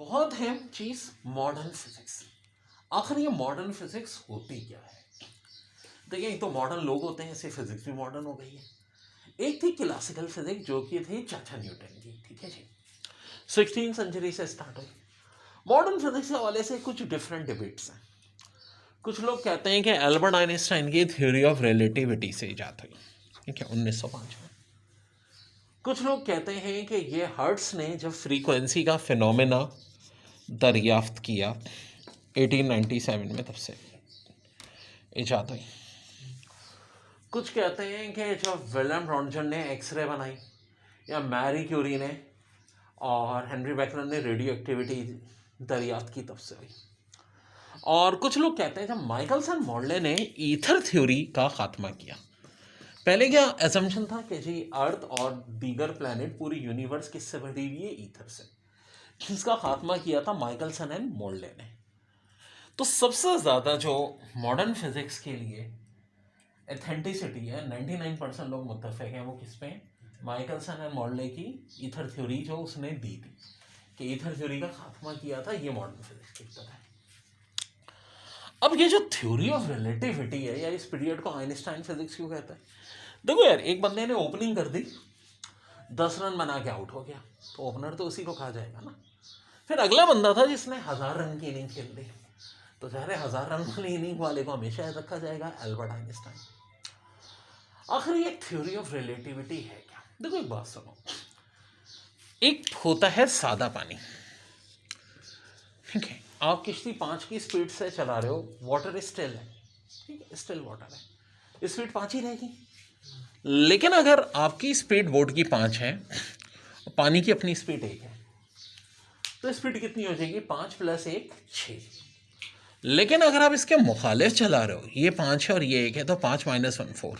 बहुत अहम चीज मॉडर्न फिजिक्स। आखिर ये मॉडर्न फिजिक्स होती क्या है? देखिए, एक तो मॉडर्न लोग होते हैं, इससे फिजिक्स भी मॉडर्न हो गई है। एक थी क्लासिकल फिजिक्स जो कि थी चाचा न्यूटन की, ठीक है जी, 16वीं सेंचुरी से स्टार्ट हुई। मॉडर्न फिजिक्स के हवाले से कुछ डिफरेंट डिबेट्स हैं। कुछ लोग कहते हैं कि एल्बर्ट आइंस्टाइन की थ्योरी ऑफ रिलेटिविटी से इजाद हुई, ठीक है, 1905 में। कुछ लोग कहते हैं कि ये हर्ट्स ने जब फ्रीक्वेंसी का फिनोमेना दरियाफ्त किया 1897 में, तब से इजाद हुई। कुछ कहते हैं कि जब विलियम रॉन्टजन ने एक्सरे बनाई, या मैरी क्यूरी ने और हेनरी बेकनर ने रेडियो एक्टिविटी दरियाफ्त की, तब से हुई। और कुछ लोग कहते हैं जब माइकलसन मॉडले ने ईथर थ्योरी का खात्मा किया। पहले क्या एजम्पशन था कि जी अर्थ और दीगर प्लैनेट पूरी यूनिवर्स किससे भरी हुई है? ईथर से। जिसका खात्मा किया था माइकलसन एंड मॉडले ने। तो सबसे ज़्यादा जो मॉडर्न फिजिक्स के लिए एथेंटिसिटी है, 99% लोग मुत्तफिक हैं, वो किस पे? माइकलसन एंड मॉडले की ईथर थ्योरी जो उसने दी थी, कि ईथर थ्योरी का खात्मा किया था, ये मॉडर्न फिजिक्स की तरह है। अब ये जो थ्योरी ऑफ रिलेटिविटी है, या इस पीरियड को आइंस्टाइन फिजिक्स क्यों कहता है? देखो यार, एक बंदे ने ओपनिंग कर दी, 10 रन बना के आउट हो गया, तो ओपनर तो उसी को कहा जाएगा ना। फिर अगला बंदा था जिसने 1000 रन की इनिंग खेल दी, तो चाहे 1000 रन वाली इनिंग वाले को हमेशा याद रखा जाएगा, एल्बर्ट आइंस्टाइन। आखिर ये थ्योरी ऑफ रिलेटिविटी है क्या? देखो एक बात सुनो, एक होता है सादा पानी, ठीक है, आप किश्ती 5 की स्पीड से चला रहे हो, वाटर स्टिल है, ठीक है, स्टिल वाटर है, स्पीड 5 ही रहेगी। लेकिन अगर आपकी स्पीड बोट की 5 है और पानी की अपनी स्पीड 1 है, तो स्पीड कितनी हो जाएगी? 5 + 1 6। लेकिन अगर आप इसके मुखालिफ चला रहे हो, ये 5 है और ये 1 है, तो 5 - 1 4।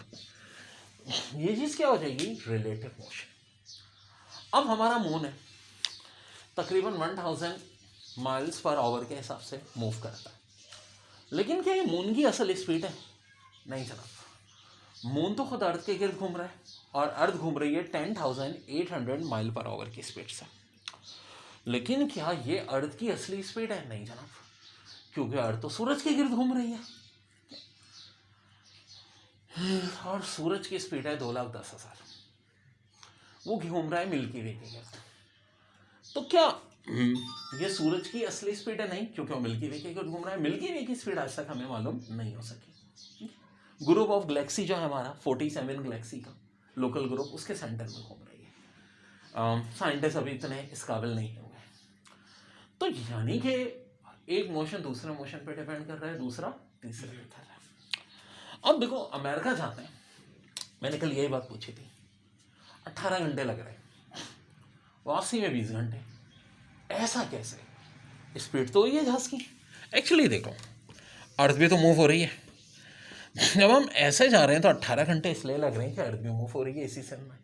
ये चीज़ क्या हो जाएगी? Relative motion. अब हमारा मून है, तकरीबन 1000 माइल्स पर आवर के हिसाब से मूव करता है। लेकिन क्या ये मून की असल स्पीड है? नहीं जनाब, मून तो खुद अर्थ के गिर्द घूम रहा है, और अर्थ घूम रही है 10,800 माइल पर आवर की स्पीड से। लेकिन क्या ये अर्थ की असली स्पीड है? नहीं जनाब, क्योंकि अर्थ तो सूरज के गिर्द घूम रही है, और सूरज की स्पीड है 2,10,000। वो घूम रहा है मिल्की वे के गिर्द। तो क्या ये सूरज की असली स्पीड है? नहीं, क्योंकि वो मिल्की वे के गिर्द घूम रहा है। मिल्की वे की स्पीड आज तक हमें मालूम नहीं हो सकी। ग्रुप ऑफ गैलेक्सी जो है हमारा 47 गैलेक्सी का लोकल ग्रुप, उसके सेंटर में घूम रही है। साइंटिस्ट अभी इतने इस काबिल नहीं हुए। तो यानी कि एक मोशन दूसरे मोशन पे डिपेंड कर रहा है, दूसरा तीसरे पे कर रहा है। अब देखो, अमेरिका जाते हैं, मैंने कल यही बात पूछी थी, 18 घंटे लग रहे हैं, वापसी में 20 घंटे। ऐसा कैसे? स्पीड तो हुई है जहाज की। एक्चुअली देखो, अर्थ भी तो मूव हो रही है। जब हम ऐसे जा रहे हैं तो 18 घंटे इसलिए लग रहे हैं कि अर्थ भी मूव हो रही है इसी सन में।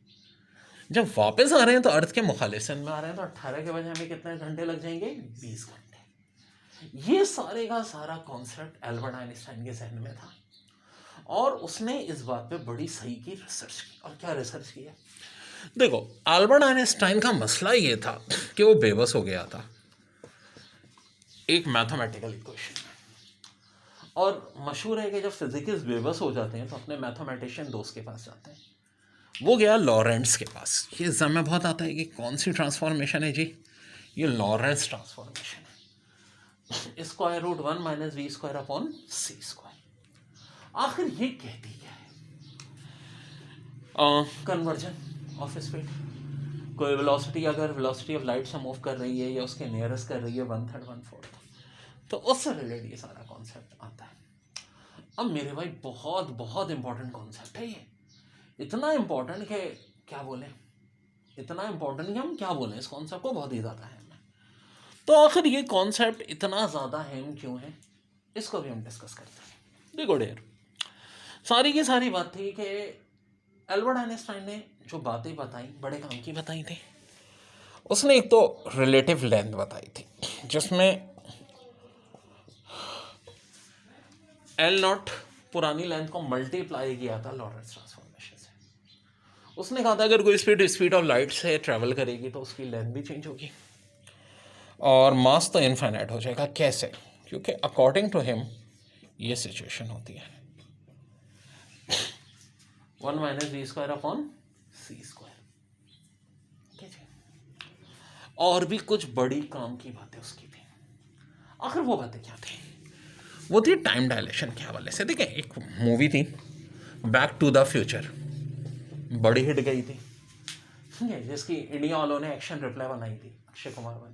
जब वापस आ रहे हैं तो अर्थ के मुखालिफ सन में आ रहे हैं, तो 18 के बजाय हमें कितने घंटे लग जाएंगे? 20 घंटे। ये सारे का सारा कॉन्सेप्ट एल्बर्ट आइंस्टाइन के जहन में था, और उसने इस बात पे बड़ी सही की रिसर्च की। और क्या रिसर्च किया? देखो, एल्बर्ट आइंस्टाइन का मसला ये था कि वो बेबस हो गया था एक मैथमेटिकल इक्वेशन में। और मशहूर है कि जब फिजिक्स बेबस हो जाते हैं तो अपने मैथमेटिशियन दोस्त के पास जाते हैं। वो गया लॉरेंट्स के पास। ये एग्जाम में बहुत आता है कि कौन सी ट्रांसफॉर्मेशन है जी? ये लॉरेंट्स ट्रांसफॉर्मेशन है, √1 - v²/c²। आखिर ये कहती क्या है? Conversion of speed. कोई वेलोसिटी अगर वेलोसिटी ऑफ लाइट से मूव कर रही है, या उसके नियरेस्ट कर रही है 1/3 1/4, तो उससे रिलेटेड ये सारा कॉन्सेप्ट आता है। अब मेरे भाई, बहुत बहुत इंपॉर्टेंट कॉन्सेप्ट है ये। इतना इंपॉर्टेंट कि क्या बोलें, इतना इंपॉर्टेंट कि हम क्या बोलें, इस कॉन्सेप्ट को बहुत ही ज़्यादा अहम है। तो आखिर ये कॉन्सेप्ट इतना ज़्यादा अहम क्यों है, इसको भी हम डिस्कस करते हैं। देखो डेयर, सारी की सारी बात थी कि एल्बर्ट आइंस्टाइन ने जो बातें बताई, बड़े काम की बताई थी। उसने एक तो रिलेटिव लेंथ बताई थी, जिसमें L0 पुरानी लेंथ को मल्टीप्लाई किया था लॉरेंट्स ट्रांसफॉर्मेशन से। उसने कहा था अगर कोई स्पीड ऑफ लाइट से ट्रैवल करेगी तो उसकी लेंथ भी चेंज होगी। और मास तो इनफाइनाइट हो जाएगा। कैसे? क्योंकि अकॉर्डिंग टू हिम ये सिचुएशन होती है 1 - v² अपॉन c²। और भी कुछ बड़ी काम की बातें उसकी थी। आखिर वो बातें क्या थी? वो थी टाइम डायलेशन के हवाले से। देखिए, एक मूवी थी बैक टू द फ्यूचर, बड़ी हिट गई थी, ठीक है, जिसकी इंडिया वालों ने एक्शन रिप्लाई बनाई थी, अक्षय कुमार वाली।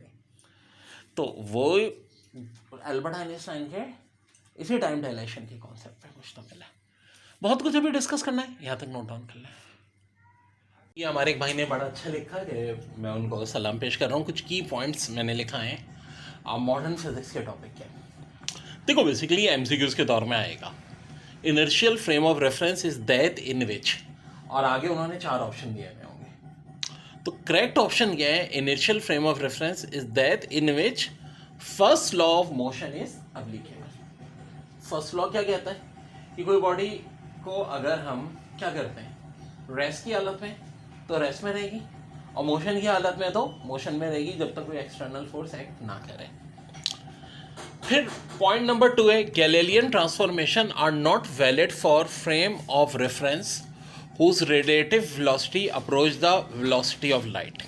तो वो एल्बर्ट आइंस्टाइन के इसी टाइम डायलेशन के कॉन्सेप्ट पे मुश्तमिल है। बहुत कुछ अभी डिस्कस करना है, यहाँ तक नोट डाउन कर लें। ये हमारे एक भाई ने बड़ा अच्छा लिखा कि मैं उनको सलाम पेश कर रहा हूँ। कुछ की पॉइंट्स मैंने लिखा है मॉडर्न फिजिक्स के टॉपिक के। देखो, बेसिकली एमसीक्यूज के दौर में आएगा। Inertial frame of reference is that in which, और आगे उन्होंने 4 ऑप्शन दिए हुए होंगे। तो करेक्ट ऑप्शन क्या है? Inertial frame of reference is that in which first law of motion is applicable. First law क्या कहता है कि कोई बॉडी को अगर हम क्या करते हैं, रेस्ट की हालत में तो रेस्ट में रहेगी, और मोशन की हालत में तो मोशन में रहेगी, जब तक कोई एक्सटर्नल फोर्स एक्ट ना करे। फिर पॉइंट नंबर 2 है, Galilean transformation are not valid for frame of reference whose relative velocity approach the velocity of light.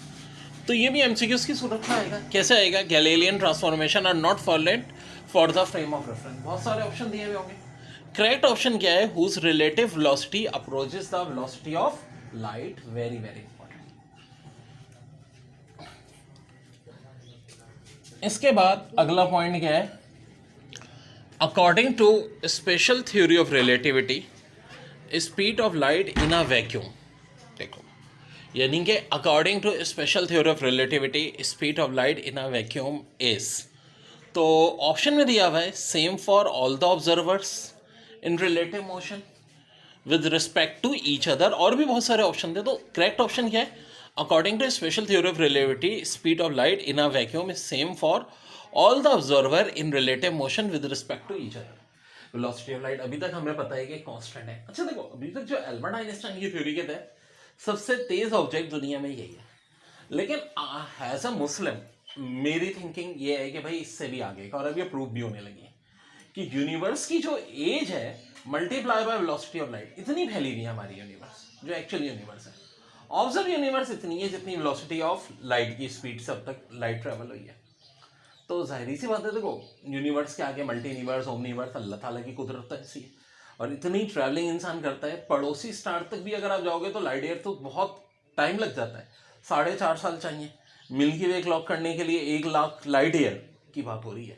तो ये भी एमसीक्यूज की सूरत में आएगा। कैसे आएगा? Galilean transformation are not valid for the frame of reference. बहुत सारे ऑप्शन दिए हुए होंगे। करेक्ट ऑप्शन क्या है? Whose relative velocity approaches the velocity of light. Very very important. इसके बाद अगला पॉइंट क्या है? According to special theory of relativity speed of light in a vacuum. देखो, यानी कि according to special theory of relativity speed of light in a vacuum is, तो option में दिया हुआ है same for all the observers in relative motion with respect to each other, और भी बहुत सारे ऑप्शन थे। तो करेक्ट ऑप्शन क्या है? According to special theory of relativity speed of light in a vacuum is same for all the observer in relative motion with respect to each other. Velocity of light अभी तक हमें पता है कि constant है। अच्छा देखो, अभी तक जो एल्बर्ट आइंस्टाइन की थ्योरी के तहत सबसे तेज ऑब्जेक्ट दुनिया में यही है, लेकिन एज अ मुस्लिम मेरी थिंकिंग ये है कि भाई इससे भी आगे का, और अब ये प्रूव भी होने लगी है कि यूनिवर्स की जो एज है multiply by velocity of light, इतनी फैली हुई है हमारी यूनिवर्स, जो एक्चुअल यूनिवर्स है। ऑब्जर्व यूनिवर्स इतनी है जितनी वेलोसिटी ऑफ लाइट की स्पीड से अब तक लाइट ट्रेवल हुई है। तो जाहिर सी बात है, देखो यूनिवर्स के आगे मल्टी यूनिवर्स, ओमनिवर्स अल्लाह ताला की कुदरत ऐसी है, और इतनी ट्रैवलिंग इंसान करता है। पड़ोसी स्टार तक भी अगर आप जाओगे तो लाइट ईयर तो बहुत टाइम लग जाता है, 4.5 साल चाहिए। मिल्की वे क्लॉक करने के लिए 1 लाख लाइट ईयर की बात हो रही है।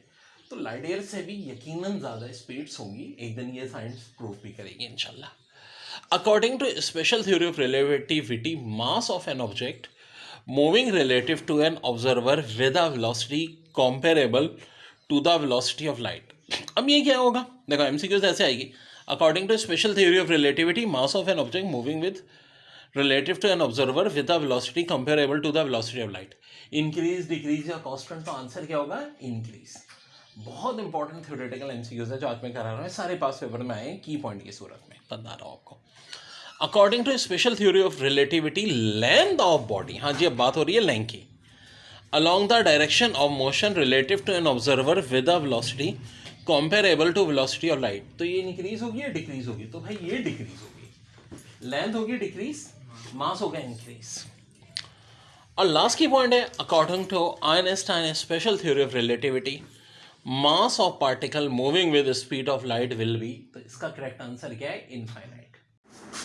तो लाइट ईयर से भी यकीनन ज़्यादा स्पीड्स होंगी, एक दिन ये साइंस प्रूव भी करेगी इंशाल्लाह। According to special theory of relativity mass of an object moving relative to an observer with a velocity comparable to the velocity of light। अब ये क्या होगा? देखो, एमसीक्यूज ऐसे आएगी। According to special theory of relativity mass of an object moving with relative to an observer with a velocity comparable to the velocity of light. Increase, decrease या constant? तो answer क्या होगा? इंक्रीज। बहुत important theoretical MCQs है जो आज मैं करा रहा हूँ, सारे पास पेपर में आए की पॉइंट की सूरत में, बता रहा हूँ आपको। According to special theory of relativity length of body, हाँ जी अब बात हो रही है लेंथ की, along the direction of motion relative to an observer with a velocity comparable to velocity of light। तो ये इंक्रीज होगी या डिक्रीज होगी? तो भाई ये डिक्रीज होगी। लेंथ होगी डिक्रीज, मास होगा इंक्रीज। और लास्ट की पॉइंट है, according to Einstein special theory of relativity mass of particle moving with speed of light will be, तो इसका करेक्ट आंसर क्या है? इनफाइनाइट।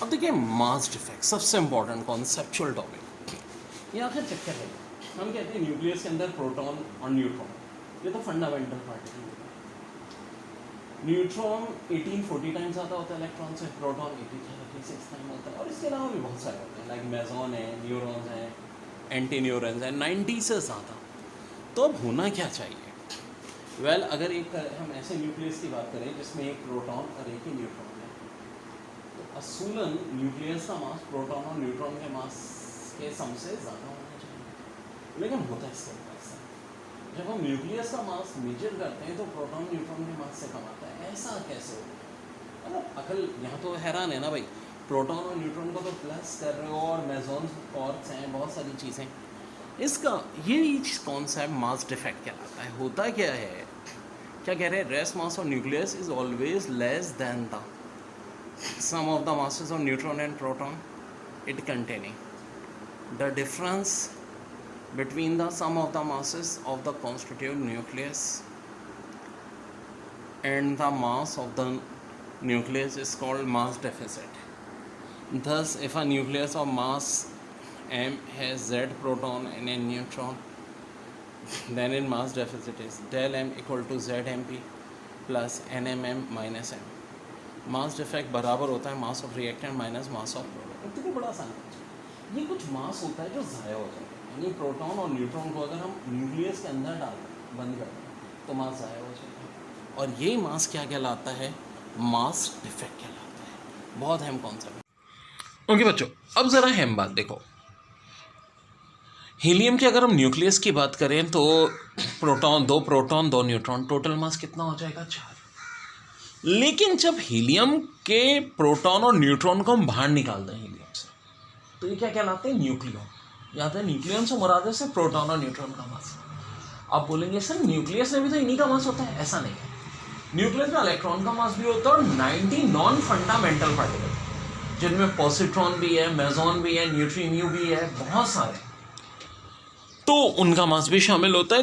अब देखिए, मास डिफेक्ट सबसे इंपॉर्टेंट कॉन्सेप्चुअल टॉपिक, ये आखिर चक्कर है। हम कहते हैं न्यूक्लियस के अंदर प्रोटॉन और न्यूट्रॉन, ये तो फंडामेंटल पार्टिकल होता है। न्यूट्रॉन 1840 टाइम्स आता होता है इलेक्ट्रॉन से, प्रोटॉन 86 टाइम होता है, और इसके अलावा भी बहुत सारे होते हैं, लाइक मेसॉन है, न्यूरॉन्स हैं, एंटी न्यूरॉन्स हैं, 90 से ज़्यादा। तो अब होना क्या चाहिए? वेल, अगर एक हम ऐसे न्यूक्लियस की बात करें जिसमें एक प्रोटॉन और एक ही न्यूट्रॉन है, तो असूलन न्यूक्लियस का मास प्रोटॉन और न्यूट्रॉन के मास के सम से ज़्यादा होना चाहिए। लेकिन होता है इसके ऐसा, जब हम न्यूक्लियस का मास मेजर करते हैं तो प्रोटॉन न्यूट्रॉन के मास से कम आता है। ऐसा कैसे होगा? मतलब अकल यहाँ तो हैरान है ना भाई। प्रोटॉन और न्यूट्रॉन को तो प्लस कर रहे हो, और मेसॉन क्वार्क्स हैं, बहुत सारी चीज़ें, इसका ये कॉन्सेप्ट मास डिफेक्ट कहलाता है। होता क्या है, क्या कह रहे हैं, rest mass of nucleus is always less than the sum of the masses of neutron and proton it containing. The difference between the sum of the masses of the constitutive nucleus and the mass of the nucleus is called mass deficit. Thus, if a nucleus of mass m has z proton and n neutron, then in mass deficit is del m equal to zmp plus nmm minus m. Mass defect बराबर होता है mass of reactant minus mass of proton. देखो बड़ा आसान है, ये कुछ मास होता है जो ज़ाया हो जाता है, यानी प्रोटॉन और न्यूट्रॉन को अगर हम न्यूक्लियस के अंदर डाल दें, बंद कर दें, तो मास ज़ाया हो जाता है। और ये मास क्या कहलाता है, मास डिफेक्ट कहलाता है। बहुत अहम कॉन्सेप्ट। ओके बच्चों, अब ज़रा अहम बात देखो, हीलियम की अगर हम न्यूक्लियस की बात करें तो प्रोटॉन दो न्यूट्रॉन, टोटल मास कितना हो जाएगा, 4। लेकिन जब हीलियम के प्रोटॉन और न्यूट्रॉन को हम बाहर निकालते हैं हीलियम से, तो ये क्या कहलाते हैं, न्यूक्लियन। याद है, न्यूक्लियन से मुराद है सिर्फ प्रोटॉन और न्यूट्रॉन का मास। आप बोलेंगे सर न्यूक्लियस में भी तो इन्हीं का मास होता है, ऐसा नहीं है। न्यूक्लियस में इलेक्ट्रॉन का मास भी होता है और 90 नॉन फंडामेंटल पार्टिकल, जिनमें पॉजिट्रॉन भी है, मेसॉन भी है, न्यूट्रिनो भी है, बहुत सारे, तो उनका मास भी शामिल होता है।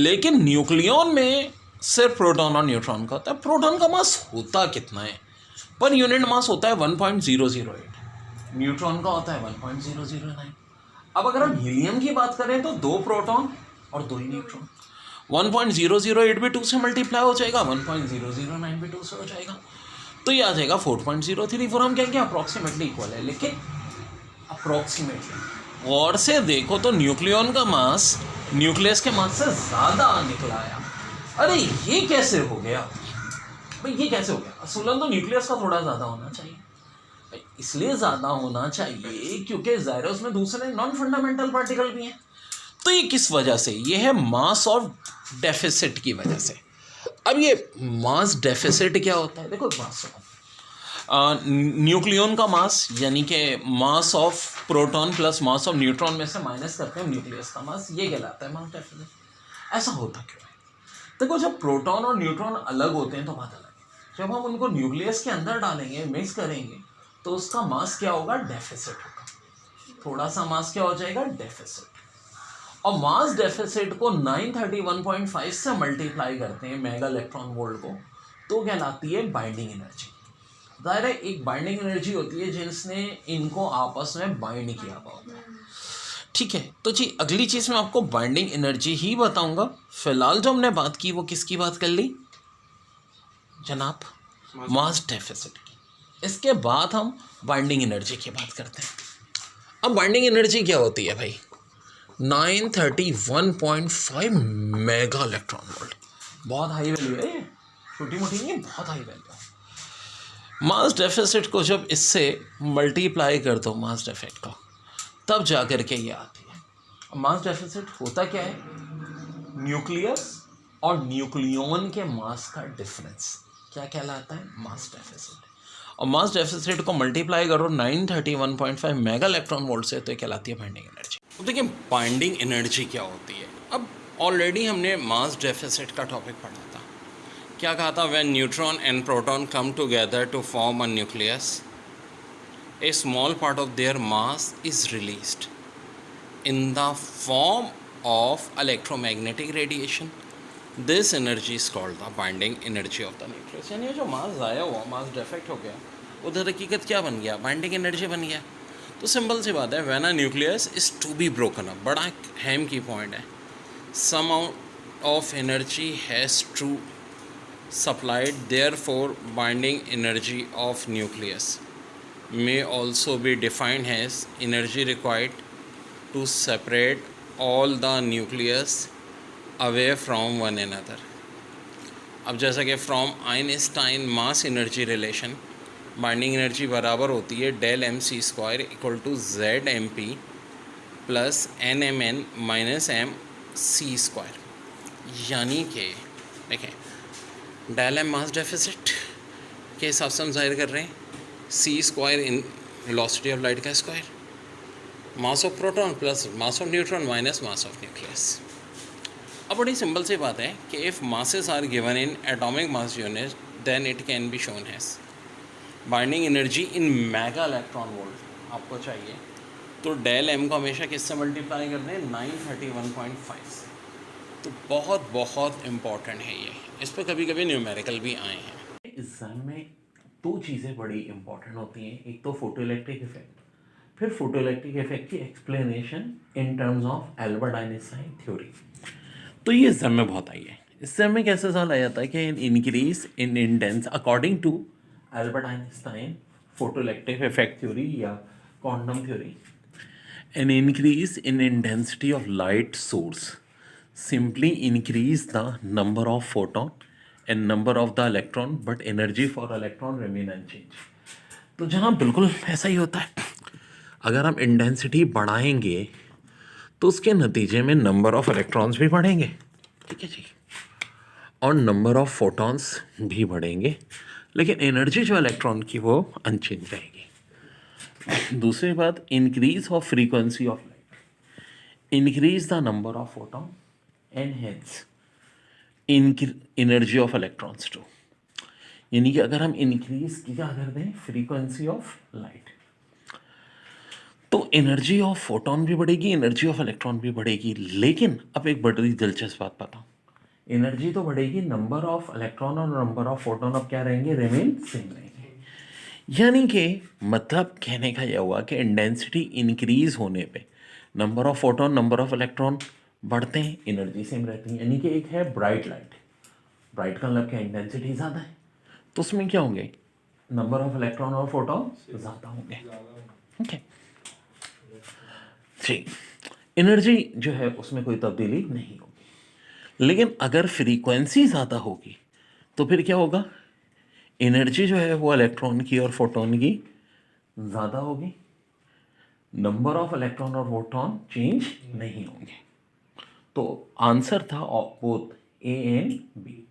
लेकिन न्यूक्लियन में सिर्फ प्रोटॉन और न्यूट्रॉन का होता है। प्रोटॉन का मास होता कितना है, पर यूनिट मास होता है 1.008, न्यूट्रॉन का होता है 1.009। अब अगर हम हीलियम की बात करें तो 2 प्रोटॉन और 2 ही न्यूट्रॉन, 1.008 भी 2 से मल्टीप्लाई हो जाएगा, 1.009 भी 2 से हो जाएगा, तो ये आ जाएगा 4.034। हम कहेंगे अप्रॉक्सीमेटली इक्वल है, लेकिन अप्रॉक्सीमेटली और से देखो तो न्यूक्लियन का मास न्यूक्लियस के मास से ज़्यादा निकला आया। अरे ये कैसे हो गया भाई, ये कैसे हो गया? असूलन तो न्यूक्लियस का थोड़ा ज़्यादा होना चाहिए भाई, इसलिए ज़्यादा होना चाहिए क्योंकि ज़ाहिर है उसमें दूसरे नॉन फंडामेंटल पार्टिकल भी हैं। तो ये किस वजह से, ये है मास ऑफ डेफिसिट की वजह से। अब ये मास डेफिसिट क्या होता है, देखो बात सुनो, न्यूक्लियन का मास यानी कि मास of proton plus mass of neutron में से माइनस करते हैं न्यूक्लियस का मास, ये कहलाता है मास डेफिसिट। ऐसा होता क्यों है? देखो, जब प्रोटॉन और न्यूट्रॉन अलग होते हैं तो बात अलग है, जब हम उनको न्यूक्लियस के अंदर डालेंगे, मिक्स करेंगे, तो उसका मास क्या होगा, डेफिसिट होगा, थोड़ा सा मास क्या हो जाएगा, डेफिसिट। और मास डेफिसिट को 931.5 से मल्टीप्लाई करते हैं मेगा इलेक्ट्रॉन वोल्ट को, तो कहलाती है बाइंडिंग एनर्जी। ज़ाहिर है एक बाइंडिंग एनर्जी होती है जिसने इनको आपस में बाइंड किया हुआ होता है, ठीक है। तो जी अगली चीज़ मैं आपको बाइंडिंग एनर्जी ही बताऊंगा। फिलहाल जो हमने बात की वो किसकी बात कर ली जनाब, मास डेफिसिट की। इसके बाद हम बाइंडिंग एनर्जी की बात करते हैं। अब बाइंडिंग एनर्जी क्या होती है भाई, 931.5 मेगा इलेक्ट्रॉन वोल्ट, बहुत हाई वैल्यू है, छोटी मोटी नहीं है, बहुत हाई वैल्यू है। मास डेफिसिट को जब इससे मल्टीप्लाई कर दो मास डेफिसिट को, तब जा कर के ये आती है। मास डेफिसिट होता क्या है, न्यूक्लियस और न्यूक्लियन के मास का डिफरेंस क्या कहलाता है, मास डेफिसिट। और मास डेफिसिट को मल्टीप्लाई करो 931.5 मेगा इलेक्ट्रॉन वोल्ट से, तो ये कहलाती है बाइंडिंग एनर्जी। तो देखिए बाइंडिंग एनर्जी क्या होती है। अब ऑलरेडी हमने मास डेफिसिट का टॉपिक पढ़ा था, क्या कहा था, when neutron and proton come together to form a nucleus, a small part of their mass is released in the form of electromagnetic radiation. This energy is called the binding energy of the nucleus. यानी जो मास ज़ाया हुआ, mass defect हो गया, उधर हकीकत क्या बन गया, बाइंडिंग एनर्जी बन गया। तो सिंपल सी बात है, when a nucleus is to be broken up, बड़ा अहम की पॉइंट है, some amount of energy has to supplied, therefore binding energy of nucleus may also be defined as energy required to separate all the nucleus away from one another. अब जैसा कि from Einstein mass energy relation, binding energy बराबर होती है del mc square equal to Z M P plus N M N minus M C square. यानी कि देखें, del m मास deficit के हिसाब से हम जाहिर कर रहे हैं, c square in velocity of light का square, mass of proton plus mass of neutron minus mass of nucleus. अब बड़ी सिंपल सी बात है कि if masses are given in atomic mass unit then it can be shown as binding energy in mega electron volt आपको चाहिए, तो del M को हमेशा किससे मल्टीप्लाई करते हैं 931.5 से। तो बहुत बहुत इम्पॉर्टेंट है ये, इस पर कभी कभी न्यूमेरिकल भी आए हैं। एग्जाम में दो चीज़ें बड़ी इंपॉर्टेंट होती हैं, एक तो फोटोइलेक्ट्रिक इफेक्ट, फिर फोटोइलेक्ट्रिक इफेक्ट की explanation in terms of Albert Einstein theory. तो ये एग्जाम में बहुत आई है। एग्जाम में कैसे सवाल आ जाता है कि increase in intense according to Albert Einstein photoelectric effect theory या quantum theory, an increase in intensity of light source simply increase the number of photon and number of the electron but energy for electron remain unchanged। तो जहाँ बिल्कुल ऐसा ही होता है, अगर हम intensity बढ़ाएंगे तो उसके नतीजे में नंबर ऑफ इलेक्ट्रॉन्स भी बढ़ेंगे, ठीक है जी, और नंबर ऑफ फोटॉन्स भी बढ़ेंगे, लेकिन एनर्जी जो इलेक्ट्रॉन की वो अनचेंज रहेगी। दूसरी बात, increase of frequency of light increase the number of photon and hence energy of electrons too, यानी कि अगर हम इंक्रीज क्या कर दें फ्रीक्वेंसी ऑफ लाइट तो एनर्जी ऑफ फोटॉन भी बढ़ेगी, एनर्जी ऑफ इलेक्ट्रॉन भी बढ़ेगी। लेकिन अब एक बड़ी दिलचस्प बात बताऊं, एनर्जी तो बढ़ेगी, नंबर ऑफ इलेक्ट्रॉन और नंबर ऑफ फोटॉन अब क्या रहेंगे, रिमेन सेम रहेंगे। यानी कि मतलब कहने का यह हुआ कि इंटेंसिटी इंक्रीज होने पे number of photon number of electron बढ़ते हैं, एनर्जी सेम रहती है। यानी कि एक है ब्राइट लाइट, ब्राइट का मतलब क्या, इंटेंसिटी ज़्यादा है, तो उसमें क्या होंगे, नंबर ऑफ इलेक्ट्रॉन और फोटॉन ज़्यादा होंगे, ठीक है जी। एनर्जी जो है उसमें कोई तब्दीली नहीं होगी, लेकिन अगर फ्रीक्वेंसी ज़्यादा होगी तो फिर क्या होगा, एनर्जी जो है वो इलेक्ट्रॉन की और फोटॉन की ज़्यादा होगी, नंबर ऑफ इलेक्ट्रॉन और फोटॉन चेंज नहीं होंगे। तो आंसर था बोथ ए एंड बी।